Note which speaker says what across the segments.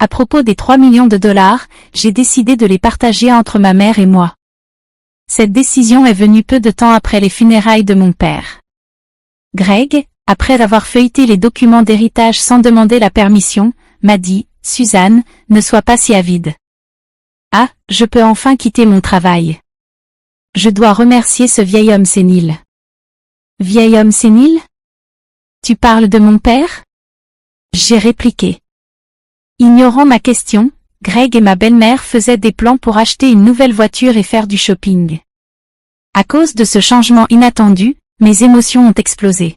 Speaker 1: à propos des 3 millions de dollars, j'ai décidé de les partager entre ma mère et moi. Cette décision est venue peu de temps après les funérailles de mon père. Greg, après avoir feuilleté les documents d'héritage sans demander la permission, m'a dit, « Suzanne, ne sois pas si avide. Ah, je peux enfin quitter mon travail. Je dois remercier ce vieil homme sénile. » Vieil homme sénile? Tu parles de mon père? J'ai répliqué. Ignorant ma question, Greg et ma belle-mère faisaient des plans pour acheter une nouvelle voiture et faire du shopping. À cause de ce changement inattendu, mes émotions ont explosé.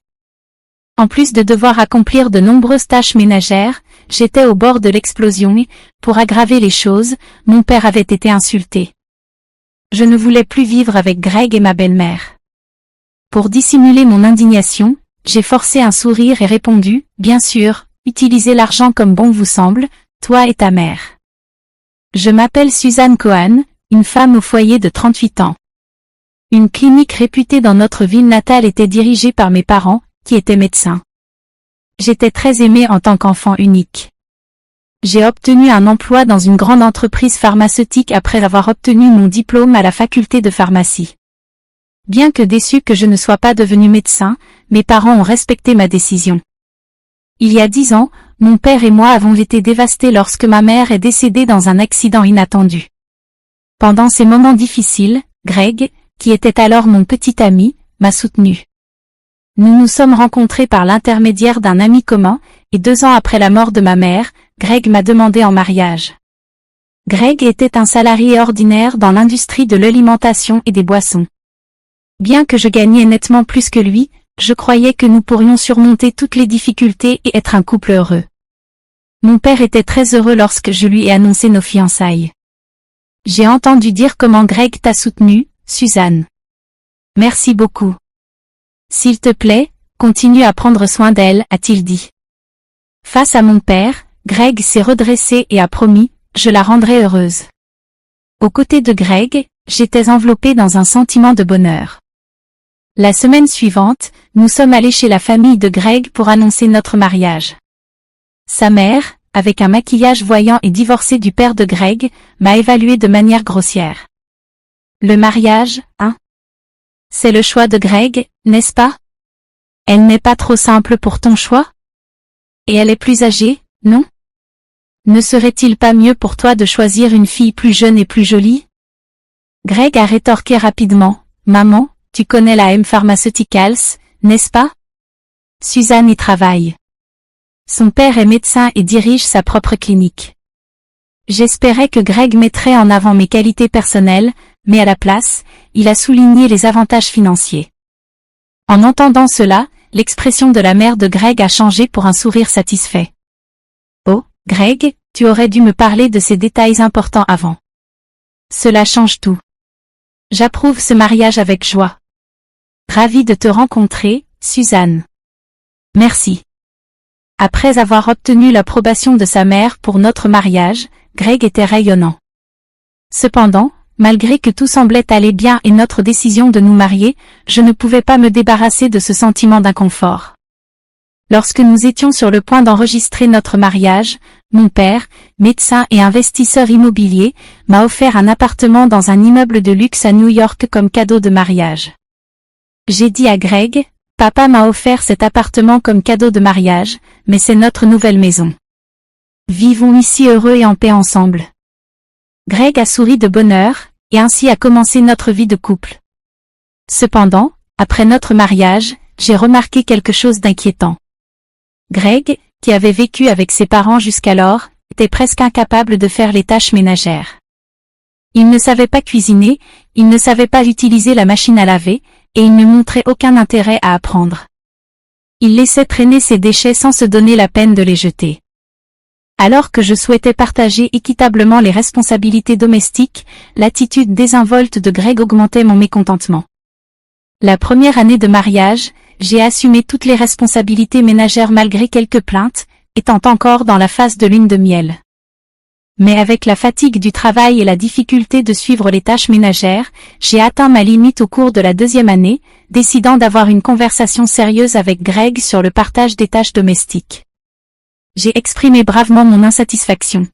Speaker 1: En plus de devoir accomplir de nombreuses tâches ménagères, j'étais au bord de l'explosion et, pour aggraver les choses, mon père avait été insulté. Je ne voulais plus vivre avec Greg et ma belle-mère. Pour dissimuler mon indignation, j'ai forcé un sourire et répondu, « Bien sûr, utilisez l'argent comme bon vous semble, toi et ta mère. » Je m'appelle Suzanne Cohen, une femme au foyer de 38 ans. Une clinique réputée dans notre ville natale était dirigée par mes parents, qui étaient médecins. J'étais très aimée en tant qu'enfant unique. J'ai obtenu un emploi dans une grande entreprise pharmaceutique après avoir obtenu mon diplôme à la faculté de pharmacie. Bien que déçu que je ne sois pas devenu médecin, mes parents ont respecté ma décision. Il y a 10 ans, mon père et moi avons été dévastés lorsque ma mère est décédée dans un accident inattendu. Pendant ces moments difficiles, Greg, qui était alors mon petit ami, m'a soutenu. Nous nous sommes rencontrés par l'intermédiaire d'un ami commun, et 2 ans après la mort de ma mère, Greg m'a demandé en mariage. Greg était un salarié ordinaire dans l'industrie de l'alimentation et des boissons. Bien que je gagnais nettement plus que lui, je croyais que nous pourrions surmonter toutes les difficultés et être un couple heureux. Mon père était très heureux lorsque je lui ai annoncé nos fiançailles. J'ai entendu dire comment Greg t'a soutenu, Suzanne. Merci beaucoup. S'il te plaît, continue à prendre soin d'elle, a-t-il dit. Face à mon père, Greg s'est redressé et a promis, je la rendrai heureuse. Aux côtés de Greg, j'étais enveloppée dans un sentiment de bonheur. La semaine suivante, nous sommes allés chez la famille de Greg pour annoncer notre mariage. Sa mère, avec un maquillage voyant et divorcée du père de Greg, m'a évalué de manière grossière. Le mariage, hein? C'est le choix de Greg, n'est-ce pas? Elle n'est pas trop simple pour ton choix? Et elle est plus âgée, non? Ne serait-il pas mieux pour toi de choisir une fille plus jeune et plus jolie? Greg a rétorqué rapidement, maman, tu connais la M Pharmaceuticals, n'est-ce pas? Suzanne y travaille. Son père est médecin et dirige sa propre clinique. J'espérais que Greg mettrait en avant mes qualités personnelles, mais à la place, il a souligné les avantages financiers. En entendant cela, l'expression de la mère de Greg a changé pour un sourire satisfait. Oh, Greg, tu aurais dû me parler de ces détails importants avant. Cela change tout. J'approuve ce mariage avec joie. Ravi de te rencontrer, Suzanne. Merci. Après avoir obtenu l'approbation de sa mère pour notre mariage, Greg était rayonnant. Cependant, malgré que tout semblait aller bien et notre décision de nous marier, je ne pouvais pas me débarrasser de ce sentiment d'inconfort. Lorsque nous étions sur le point d'enregistrer notre mariage, mon père, médecin et investisseur immobilier, m'a offert un appartement dans un immeuble de luxe à New York comme cadeau de mariage. J'ai dit à Greg, « Papa m'a offert cet appartement comme cadeau de mariage, mais c'est notre nouvelle maison. Vivons ici heureux et en paix ensemble. » Greg a souri de bonheur, et ainsi a commencé notre vie de couple. Cependant, après notre mariage, j'ai remarqué quelque chose d'inquiétant. Greg, qui avait vécu avec ses parents jusqu'alors, était presque incapable de faire les tâches ménagères. Il ne savait pas cuisiner, il ne savait pas utiliser la machine à laver, et il ne montrait aucun intérêt à apprendre. Il laissait traîner ses déchets sans se donner la peine de les jeter. Alors que je souhaitais partager équitablement les responsabilités domestiques, l'attitude désinvolte de Greg augmentait mon mécontentement. La première année de mariage, j'ai assumé toutes les responsabilités ménagères malgré quelques plaintes, étant encore dans la phase de lune de miel. Mais avec la fatigue du travail et la difficulté de suivre les tâches ménagères, j'ai atteint ma limite au cours de la 2e année, décidant d'avoir une conversation sérieuse avec Greg sur le partage des tâches domestiques. J'ai exprimé bravement mon insatisfaction.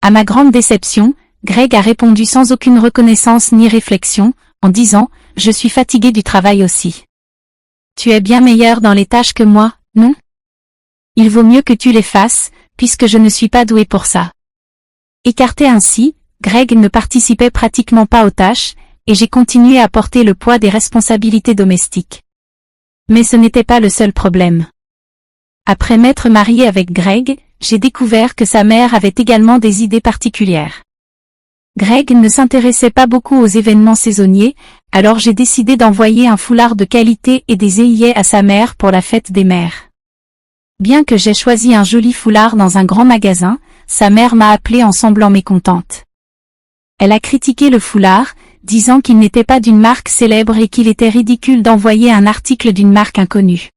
Speaker 1: À ma grande déception, Greg a répondu sans aucune reconnaissance ni réflexion, en disant « Je suis fatigué du travail aussi. » Tu es bien meilleur dans les tâches que moi, non? Il vaut mieux que tu les fasses, puisque je ne suis pas doué pour ça. Écarté ainsi, Greg ne participait pratiquement pas aux tâches, et j'ai continué à porter le poids des responsabilités domestiques. Mais ce n'était pas le seul problème. Après m'être mariée avec Greg, j'ai découvert que sa mère avait également des idées particulières. Greg ne s'intéressait pas beaucoup aux événements saisonniers, alors j'ai décidé d'envoyer un foulard de qualité et des œillets à sa mère pour la fête des mères. Bien que j'aie choisi un joli foulard dans un grand magasin, sa mère m'a appelée en semblant mécontente. Elle a critiqué le foulard, disant qu'il n'était pas d'une marque célèbre et qu'il était ridicule d'envoyer un article d'une marque inconnue.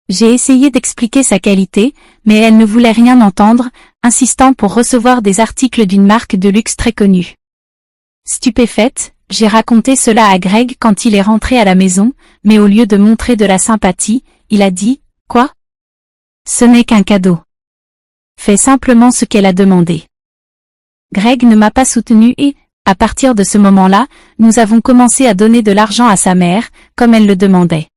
Speaker 1: J'ai essayé d'expliquer sa qualité, mais elle ne voulait rien entendre, insistant pour recevoir des articles d'une marque de luxe très connue. Stupéfaite, j'ai raconté cela à Greg quand il est rentré à la maison, mais au lieu de montrer de la sympathie, il a dit « Quoi ? Ce n'est qu'un cadeau. Fais simplement ce qu'elle a demandé. » Greg ne m'a pas soutenu et, à partir de ce moment-là, nous avons commencé à donner de l'argent à sa mère, comme elle le demandait.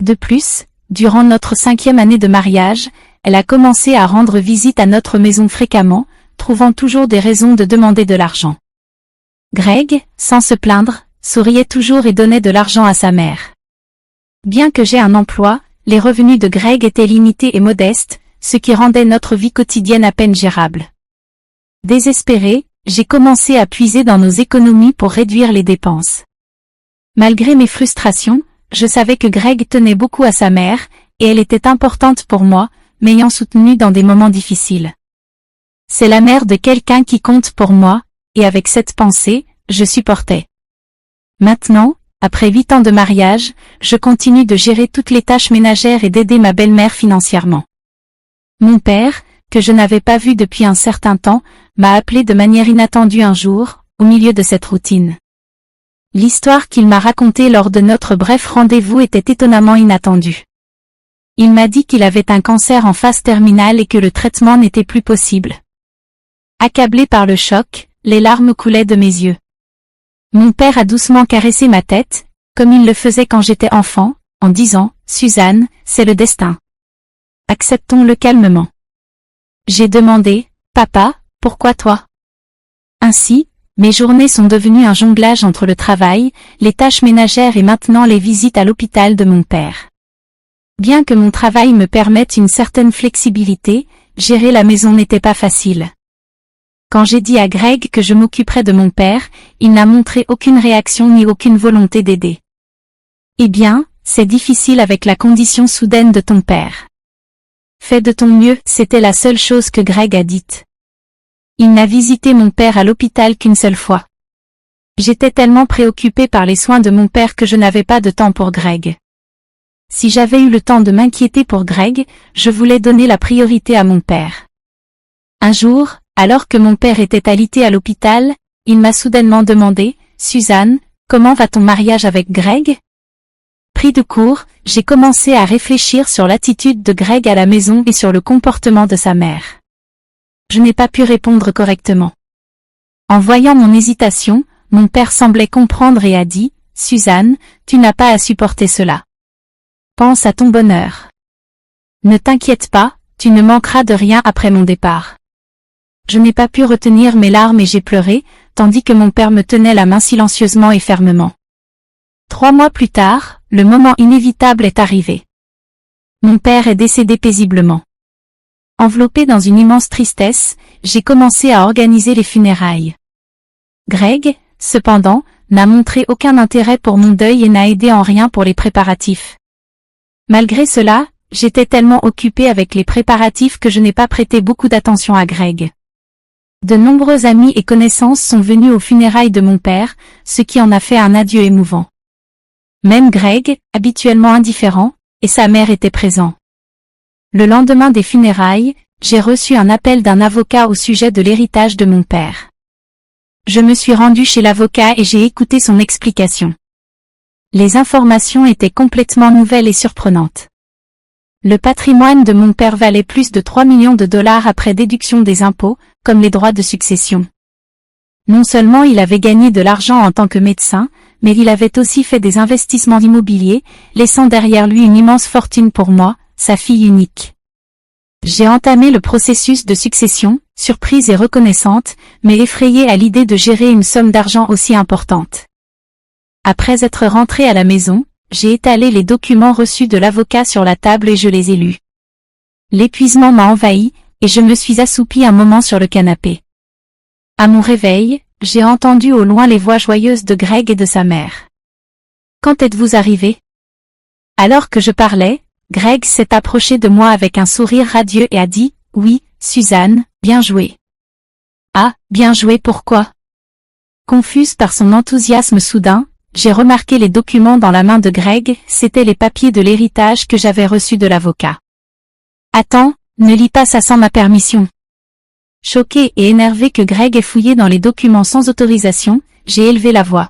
Speaker 1: De plus, durant notre 5e année de mariage, elle a commencé à rendre visite à notre maison fréquemment, trouvant toujours des raisons de demander de l'argent. Greg, sans se plaindre, souriait toujours et donnait de l'argent à sa mère. Bien que j'ai un emploi, les revenus de Greg étaient limités et modestes, ce qui rendait notre vie quotidienne à peine gérable. Désespéré, j'ai commencé à puiser dans nos économies pour réduire les dépenses. Malgré mes frustrations, je savais que Greg tenait beaucoup à sa mère, et elle était importante pour moi, m'ayant soutenu dans des moments difficiles. C'est la mère de quelqu'un qui compte pour moi, et avec cette pensée, je supportais. Maintenant, après 8 ans de mariage, je continue de gérer toutes les tâches ménagères et d'aider ma belle-mère financièrement. Mon père, que je n'avais pas vu depuis un certain temps, m'a appelé de manière inattendue un jour, au milieu de cette routine. L'histoire qu'il m'a racontée lors de notre bref rendez-vous était étonnamment inattendue. Il m'a dit qu'il avait un cancer en phase terminale et que le traitement n'était plus possible. Accablé par le choc, les larmes coulaient de mes yeux. Mon père a doucement caressé ma tête, comme il le faisait quand j'étais enfant, en disant « Suzanne, c'est le destin. Acceptons-le calmement. » J'ai demandé « Papa, pourquoi toi ?» Ainsi, mes journées sont devenues un jonglage entre le travail, les tâches ménagères et maintenant les visites à l'hôpital de mon père. Bien que mon travail me permette une certaine flexibilité, gérer la maison n'était pas facile. Quand j'ai dit à Greg que je m'occuperais de mon père, il n'a montré aucune réaction ni aucune volonté d'aider. Eh bien, c'est difficile avec la condition soudaine de ton père. Fais de ton mieux, c'était la seule chose que Greg a dite. Il n'a visité mon père à l'hôpital qu'une seule fois. J'étais tellement préoccupée par les soins de mon père que je n'avais pas de temps pour Greg. Si j'avais eu le temps de m'inquiéter pour Greg, je voulais donner la priorité à mon père. Un jour, alors que mon père était alité à l'hôpital, il m'a soudainement demandé « Suzanne, comment va ton mariage avec Greg ?» Pris de court, j'ai commencé à réfléchir sur l'attitude de Greg à la maison et sur le comportement de sa mère. Je n'ai pas pu répondre correctement. En voyant mon hésitation, mon père semblait comprendre et a dit « Suzanne, tu n'as pas à supporter cela. Pense à ton bonheur. Ne t'inquiète pas, tu ne manqueras de rien après mon départ. » Je n'ai pas pu retenir mes larmes et j'ai pleuré, tandis que mon père me tenait la main silencieusement et fermement. 3 mois plus tard, le moment inévitable est arrivé. Mon père est décédé paisiblement. Enveloppé dans une immense tristesse, j'ai commencé à organiser les funérailles. Greg, cependant, n'a montré aucun intérêt pour mon deuil et n'a aidé en rien pour les préparatifs. Malgré cela, j'étais tellement occupée avec les préparatifs que je n'ai pas prêté beaucoup d'attention à Greg. De nombreux amis et connaissances sont venus aux funérailles de mon père, ce qui en a fait un adieu émouvant. Même Greg, habituellement indifférent, et sa mère étaient présents. Le lendemain des funérailles, j'ai reçu un appel d'un avocat au sujet de l'héritage de mon père. Je me suis rendue chez l'avocat et j'ai écouté son explication. Les informations étaient complètement nouvelles et surprenantes. Le patrimoine de mon père valait plus de 3 millions de dollars après déduction des impôts, comme les droits de succession. Non seulement il avait gagné de l'argent en tant que médecin, mais il avait aussi fait des investissements immobiliers, laissant derrière lui une immense fortune pour moi, sa fille unique. J'ai entamé le processus de succession, surprise et reconnaissante, mais effrayée à l'idée de gérer une somme d'argent aussi importante. Après être rentrée à la maison, j'ai étalé les documents reçus de l'avocat sur la table et je les ai lus. L'épuisement m'a envahi, et je me suis assoupie un moment sur le canapé. À mon réveil, j'ai entendu au loin les voix joyeuses de Greg et de sa mère. « Quand êtes-vous arrivés ?» Alors que je parlais, Greg s'est approché de moi avec un sourire radieux et a dit « Oui, Suzanne, bien joué. » « Ah, bien joué pourquoi ?» Confuse par son enthousiasme soudain, j'ai remarqué les documents dans la main de Greg, c'étaient les papiers de l'héritage que j'avais reçus de l'avocat. « Attends, ne lis pas ça sans ma permission. » Choqué et énervé que Greg ait fouillé dans les documents sans autorisation, j'ai élevé la voix.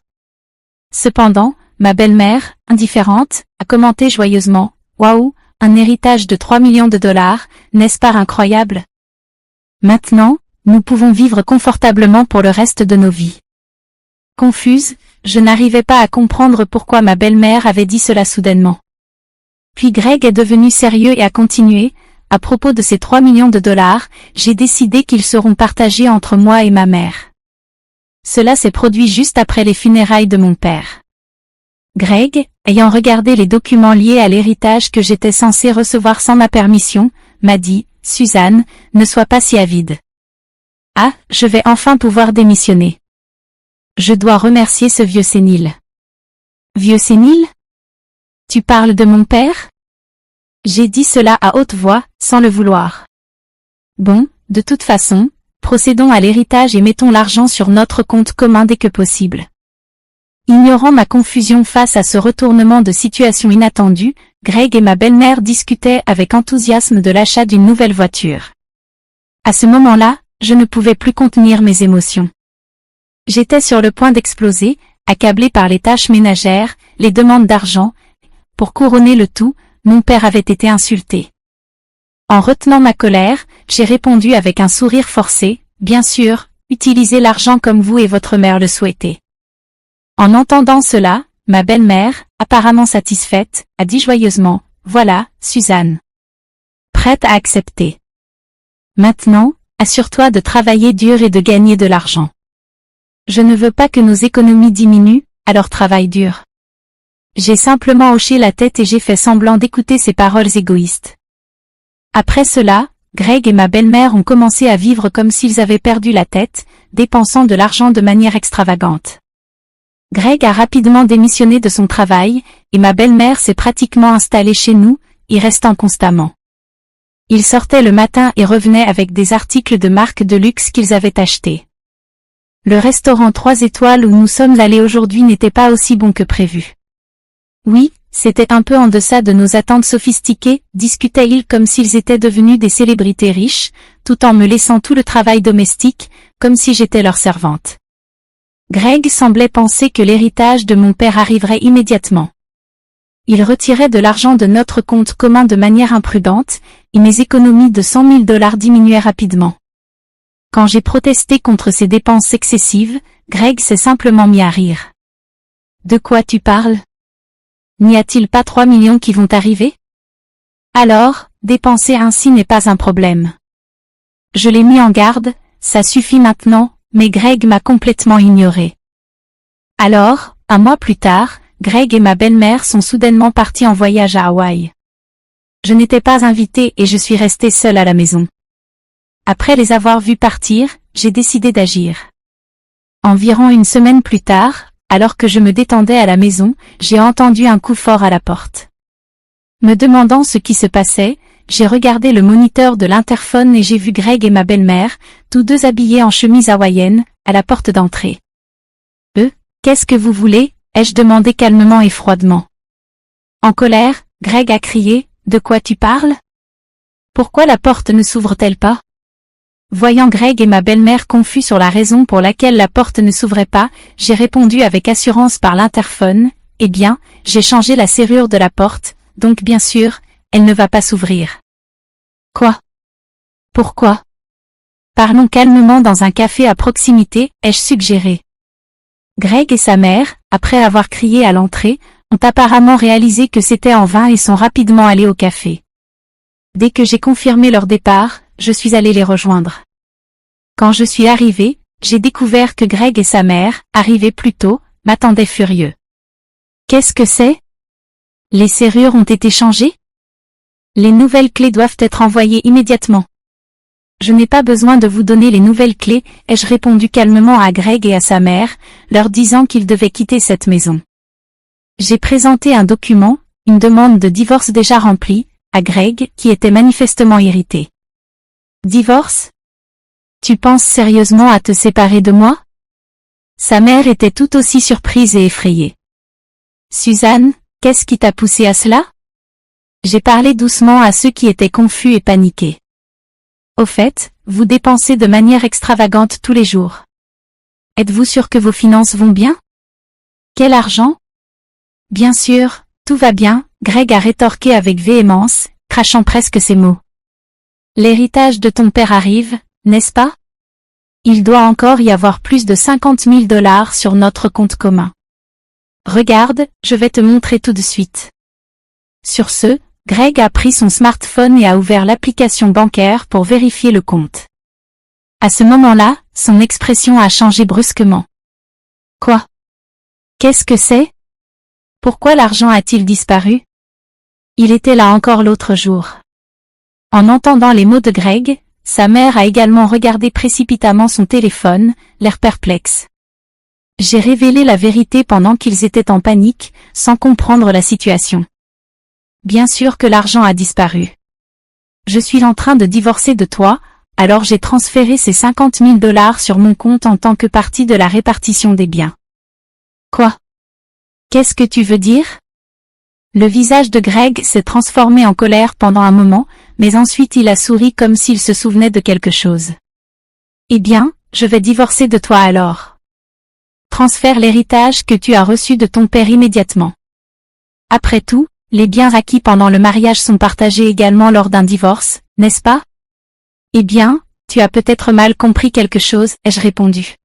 Speaker 1: Cependant, ma belle-mère, indifférente, a commenté joyeusement. Waouh, un héritage de 3 millions de dollars, n'est-ce pas incroyable? Maintenant, nous pouvons vivre confortablement pour le reste de nos vies. Confuse, je n'arrivais pas à comprendre pourquoi ma belle-mère avait dit cela soudainement. Puis Greg est devenu sérieux et a continué. À propos de ces 3 millions de dollars, j'ai décidé qu'ils seront partagés entre moi et ma mère. Cela s'est produit juste après les funérailles de mon père. Greg, ayant regardé les documents liés à l'héritage que j'étais censé recevoir sans ma permission, m'a dit « Suzanne, ne sois pas si avide. Ah, je vais enfin pouvoir démissionner. Je dois remercier ce vieux sénile. » Vieux sénile? Tu parles de mon père? J'ai dit cela à haute voix, sans le vouloir. Bon, de toute façon, procédons à l'héritage et mettons l'argent sur notre compte commun dès que possible. Ignorant ma confusion face à ce retournement de situation inattendu, Greg et ma belle-mère discutaient avec enthousiasme de l'achat d'une nouvelle voiture. À ce moment-là, je ne pouvais plus contenir mes émotions. J'étais sur le point d'exploser, accablé par les tâches ménagères, les demandes d'argent. Pour couronner le tout, mon père avait été insulté. En retenant ma colère, j'ai répondu avec un sourire forcé, « Bien sûr, utilisez l'argent comme vous et votre mère le souhaitez. » En entendant cela, ma belle-mère, apparemment satisfaite, a dit joyeusement, « Voilà, Suzanne. Prête à accepter. Maintenant, assure-toi de travailler dur et de gagner de l'argent. Je ne veux pas que nos économies diminuent, alors travaille dur. » J'ai simplement hoché la tête et j'ai fait semblant d'écouter ces paroles égoïstes. Après cela, Greg et ma belle-mère ont commencé à vivre comme s'ils avaient perdu la tête, dépensant de l'argent de manière extravagante. Greg a rapidement démissionné de son travail, et ma belle-mère s'est pratiquement installée chez nous, y restant constamment. Ils sortaient le matin et revenaient avec des articles de marque de luxe qu'ils avaient achetés. Le restaurant 3 étoiles où nous sommes allés aujourd'hui n'était pas aussi bon que prévu. Oui, c'était un peu en deçà de nos attentes sophistiquées, discutaient-ils comme s'ils étaient devenus des célébrités riches, tout en me laissant tout le travail domestique, comme si j'étais leur servante. Greg semblait penser que l'héritage de mon père arriverait immédiatement. Il retirait de l'argent de notre compte commun de manière imprudente, et mes économies de 100 000 dollars diminuaient rapidement. Quand j'ai protesté contre ces dépenses excessives, Greg s'est simplement mis à rire. « De quoi tu parles ? N'y a-t-il pas 3 millions qui vont arriver? Alors, dépenser ainsi n'est pas un problème. » Je l'ai mis en garde, ça suffit maintenant, mais Greg m'a complètement ignoré. Alors, un mois plus tard, Greg et ma belle-mère sont soudainement partis en voyage à Hawaï. Je n'étais pas invitée et je suis restée seule à la maison. Après les avoir vus partir, j'ai décidé d'agir. Environ une semaine plus tard, alors que je me détendais à la maison, j'ai entendu un coup fort à la porte. Me demandant ce qui se passait, j'ai regardé le moniteur de l'interphone et j'ai vu Greg et ma belle-mère, tous deux habillés en chemise hawaïenne, à la porte d'entrée. « Qu'est-ce que vous voulez ?» ai-je demandé calmement et froidement. En colère, Greg a crié, « De quoi tu parles? Pourquoi la porte ne s'ouvre-t-elle pas ?» Voyant Greg et ma belle-mère confus sur la raison pour laquelle la porte ne s'ouvrait pas, j'ai répondu avec assurance par l'interphone, « Eh bien, j'ai changé la serrure de la porte, donc bien sûr, elle ne va pas s'ouvrir. Quoi? Pourquoi? Parlons calmement dans un café à proximité, ai-je suggéré. Greg et sa mère, après avoir crié à l'entrée, ont apparemment réalisé que c'était en vain et sont rapidement allés au café. Dès que j'ai confirmé leur départ, je suis allé les rejoindre. Quand je suis arrivé, j'ai découvert que Greg et sa mère, arrivés plus tôt, m'attendaient furieux. Qu'est-ce que c'est? Les serrures ont été changées? Les nouvelles clés doivent être envoyées immédiatement. Je n'ai pas besoin de vous donner les nouvelles clés, ai-je répondu calmement à Greg et à sa mère, leur disant qu'ils devaient quitter cette maison. J'ai présenté un document, une demande de divorce déjà remplie, à Greg, qui était manifestement irrité. Divorce? Tu penses sérieusement à te séparer de moi? Sa mère était tout aussi surprise et effrayée. Suzanne, qu'est-ce qui t'a poussé à cela? J'ai parlé doucement à ceux qui étaient confus et paniqués. Au fait, vous dépensez de manière extravagante tous les jours. Êtes-vous sûr que vos finances vont bien? Quel argent? Bien sûr, tout va bien, Greg a rétorqué avec véhémence, crachant presque ses mots. L'héritage de ton père arrive, n'est-ce pas? Il doit encore y avoir plus de 50 000 $ sur notre compte commun. Regarde, je vais te montrer tout de suite. Sur ce, Greg a pris son smartphone et a ouvert l'application bancaire pour vérifier le compte. À ce moment-là, son expression a changé brusquement. Quoi? Qu'est-ce que c'est? Pourquoi l'argent a-t-il disparu? Il était là encore l'autre jour. En entendant les mots de Greg, sa mère a également regardé précipitamment son téléphone, l'air perplexe. J'ai révélé la vérité pendant qu'ils étaient en panique, sans comprendre la situation. Bien sûr que l'argent a disparu. Je suis en train de divorcer de toi, alors j'ai transféré ces 50 000 $ sur mon compte en tant que partie de la répartition des biens. Quoi? Qu'est-ce que tu veux dire? Le visage de Greg s'est transformé en colère pendant un moment, mais ensuite il a souri comme s'il se souvenait de quelque chose. Eh bien, je vais divorcer de toi alors. Transfère l'héritage que tu as reçu de ton père immédiatement. Après tout, les biens acquis pendant le mariage sont partagés également lors d'un divorce, n'est-ce pas? Eh bien, tu as peut-être mal compris quelque chose, ai-je répondu.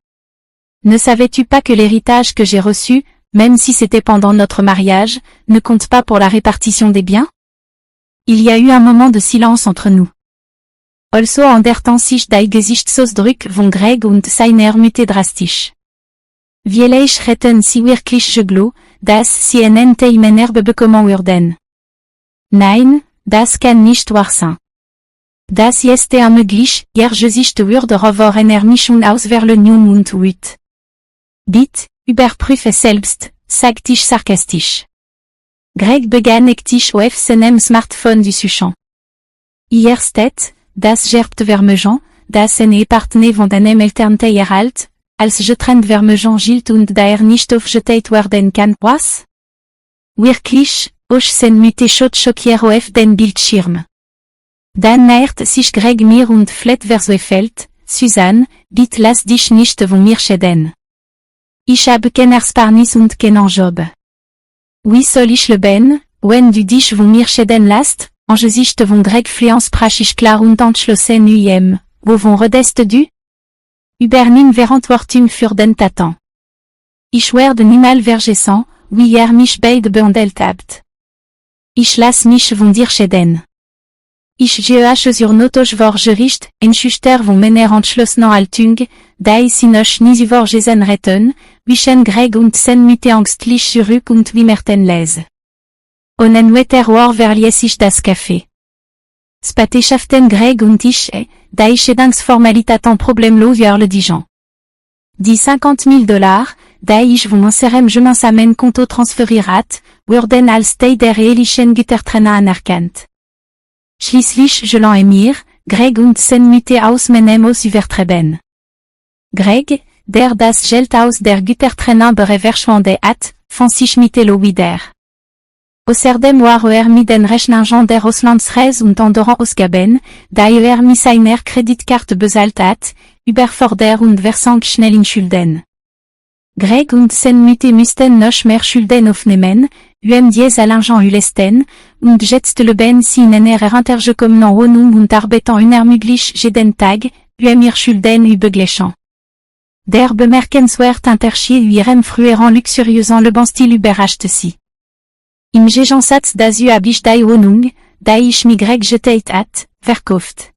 Speaker 1: Ne savais-tu pas que l'héritage que j'ai reçu, même si c'était pendant notre mariage, ne compte pas pour la répartition des biens? Il y a eu un moment de silence entre nous. Also an der Temps sich die Gesichtsausdruck von Greg und seiner Mutter drastisch. Vielleicht retten sie wirklich Jeglo, dass sie einen Teimenerbe bekommen würden. Nein, das kann nicht wahr sein. Das ist unmöglich, ihr Gesicht würde rover einer Mischung ausverlöhnen und wüt. Bitte, überprüfe selbst, sagte ich sarkastisch. Greg begann hektisch auf seinem Smartphone du suchen. Ihr steht, das gerbt vermegen, das eine Partner von einem Elternteil erhalt, als getrennt vermegen gilt und daher nicht aufgeteilt werden kann, was? Wirklich, euch sen Mütter schockiert auf den Bildschirm. Dann nähert sich Greg mir und flett verzweifelt, Suzanne, bitte lass dich nicht von mir schäden. Ich habe kein Ersparnis und keinen Job. Wie soll ich leben, wenn du dich von mir schäden lässt, angesichts von Greg Flians prachisch klar und entschlossen UM, wovon redest du? Übernimm Verantwortung für den Taten. Ich werde niemals vergessen, wie ihr mich beide behandelt habt. Ich lass mich von dir schäden. Ich gehe sur notoch vor Gericht, Schuster von meiner entschlossenen Haltung, die sie noch nie übergesehen retten, wischen Greg und sen Mütter angstlich zurück und wimmerten les. Onen wetter war verlies ich das Café. Spate schafften Greg und ich, die Schädungsformalitäten problemlos verledigen. Die 50 000 $, die ich von unserem gemeinsamen Konto transferiert, wurden als Teil der ehelichen Gütertrennung anerkannt. Schließlich gelang mir, Greg und sen Mütter aus meinem Haus übertreten. Greg, der das Geld aus der Gütertrennung verschwendet hat, fand sich Mittello wieder. Außerdem war mit den Rechnungen der Auslandsreise und anderen Ausgaben, die mit seiner Kreditkarte bezahlt hat, überfordert und versank schnell in Schulden. Greg und sen Mütter mussten noch mehr Schulden aufnehmen, dies à l'argent ulesten, und jetzt leben sie in einer intergekommenen Wohnung und arbeiten unermüdlich jeden Tag, ihr Schulden übergleichen. Der bemerkenswert Unterschied ihrem früheren luxuriösen Lebensstil überrascht sie. Im Gegensatz dazu habe ich die Wohnung, die ich mir geteilt hat, verkauft.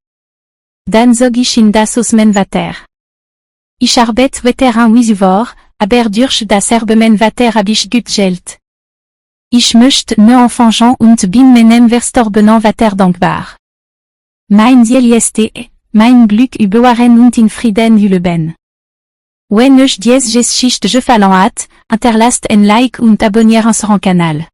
Speaker 1: Dann zog ich in das Haus weiter. Ich arbeite weiter an Wisuvor, aber durch das Erben weiter habe ich gut Geld. Ich möchte ne Enfants und bin meinem Verstorbenen weiter dankbar. Mein Ziel ist, mein Glück überwahren und in Frieden leben. Wenn euch diese Geschichte gefallen hat, hinterlasst ein Like und abonniert unseren Kanal.